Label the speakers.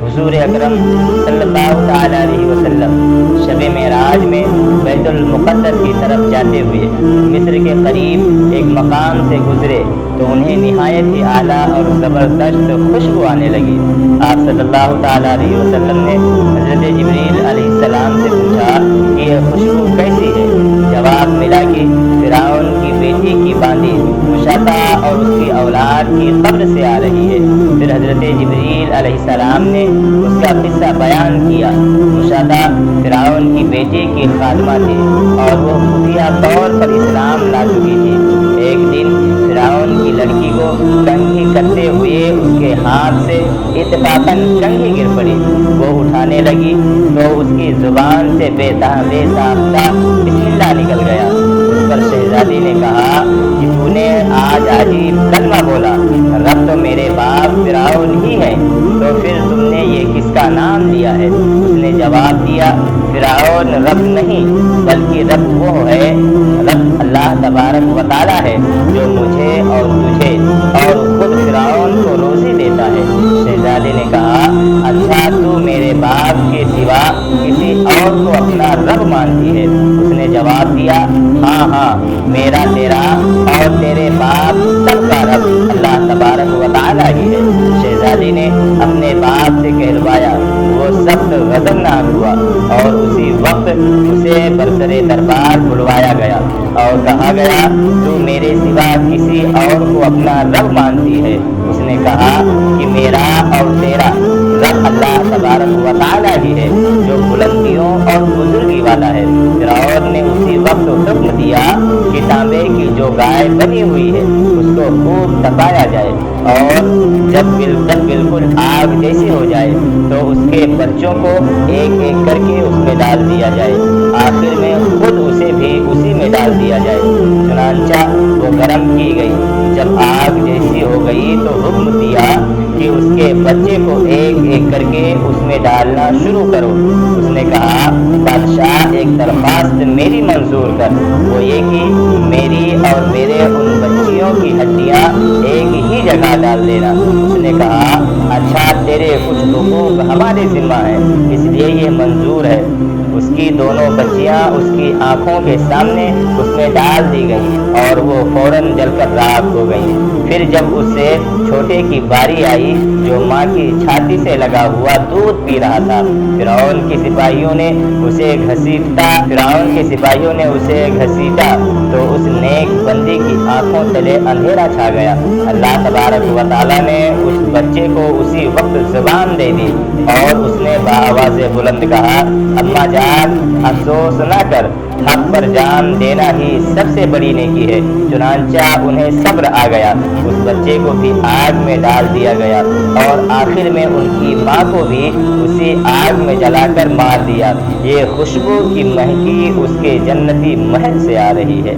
Speaker 1: حضور اکرم صلی اللہ تعالیٰ علیہ وسلم شب معراج میں بیت المقدس کی طرف جاتے ہوئے مصر کے قریب ایک مقام سے گزرے تو انہیں نہایت ہی اعلیٰ اور زبردست خوشبو آنے لگی۔ آپ صلی اللہ تعالیٰ علیہ وسلم نے حضرت جبریل علیہ السلام سے پوچھا کہ یہ خوشبو کیسی ہے؟ جواب ملا کہ فرعون کی بیٹی کی باندھی مشابہ اور اس کی اولاد کی قبر سے آ رہی ہے۔ پھر حضرت جبریل علیہ السلام نے اس کا قصہ بیان کیا۔ مشابہ فرعون کی بیٹی کی خادمہ تھی اور وہ خفیہ طور پر اسلام لا چکی تھی۔ ایک دن فرعون کی لڑکی کو کنگھی کرتے ہوئے اس کے ہاتھ سے اتفاقاً کنگھی گر پڑی۔ وہ اٹھانے لگی تو اس کی زبان سے بے ساختہ بسم اللہ نکل گیا۔ اس پر شہزادی نے کہا کہ تو نے آج عجیب کلمہ بولا، رب تو میرے باپ فرعون ہی ہے، تو پھر تم نے یہ کس کا نام لیا ہے؟ اس نے جواب دیا، فرعون رب نہیں بلکہ رب وہ ہے، رب اللہ تبارک و تعالیٰ ہے جو مجھے اور تجھے اور خود فرعون کو روزی دیتا ہے۔ شہزادے نے کہا، اچھا تو میرے باپ کے سوا کسی اور کو اپنا رب مانتی ہے؟ اس نے جواب دیا، ہاں میرا تیرا اور تیرے باپ سب کا رب اللہ تبارک و تعالیٰ ہی ہے۔ شہزادی نے اپنے باپ سے کہلوایا، وہ سخت غضبناک ہوا اور اسی وقت اسے برسر دربار بلوایا گیا اور کہا گیا، تو میرے سوا کسی اور کو اپنا رب مانتی ہے؟ اس نے کہا کہ میرا اور تیرا رب اللہ تبارک و تعالیٰ ہی ہے جو بلندیوں اور بزرگی والا ہے۔ فرعون نے اسی وقت حکم دیا کہ تانبے کی جو گائے بنی ہوئی ہے اس کو خوب تپایا جائے اور جب بالکل آگ جیسی ہو جائے تو اس کے بچوں کو ایک ایک کر کے اس میں ڈال دیا جائے، آخر میں خود اسے بھی اسی میں ڈال دیا جائے۔ چنانچہ وہ گرم کی گئی۔ جب آگ جیسی ہو گئی تو حکم دیا کہ اس کے بچے کو ایک ایک کر کے اس میں ڈالنا شروع کرو۔ اس نے کہا، بادشاہ ایک درخواست میری منظور کر، وہ یہ کہ میری اور میرے ان بچیوں کی ہڈیاں ایک ہی جگہ ڈال دینا۔ اس نے کہا، اچھا تیرے کچھ حقوق ہمارے ذمہ ہیں اس لیے یہ منظور ہے۔ اس کی دونوں بچیاں اس کی آنکھوں کے سامنے اس میں ڈال دی گئیں اور وہ فوراً جل کر راکھ ہو گئیں۔ پھر جب اس سے چھوٹے کی باری آئی جو ماں کی چھاتی سے لگا ہوا دودھ پی رہا تھا، فرعون کے سپاہیوں نے اسے گھسیٹا تو اس نیک بندی کی آنکھوں تلے اندھیرا چھا گیا۔ اللہ تبارک و تعالیٰ نے اس بچے کو اسی وقت زبان دے دی اور اس نے بآواز بلند کہا، اماں جان افسوس نہ کر، حق پر جان دینا ہی سب سے بڑی نیکی ہے۔ چنانچہ انہیں صبر آ گیا، اس بچے کو بھی آگ میں ڈال دیا گیا اور آخر میں ان کی ماں کو بھی اسی آگ میں جلا کر مار دیا۔ یہ خوشبو کی مہکی اس کے جنتی محل سے آ رہی ہے۔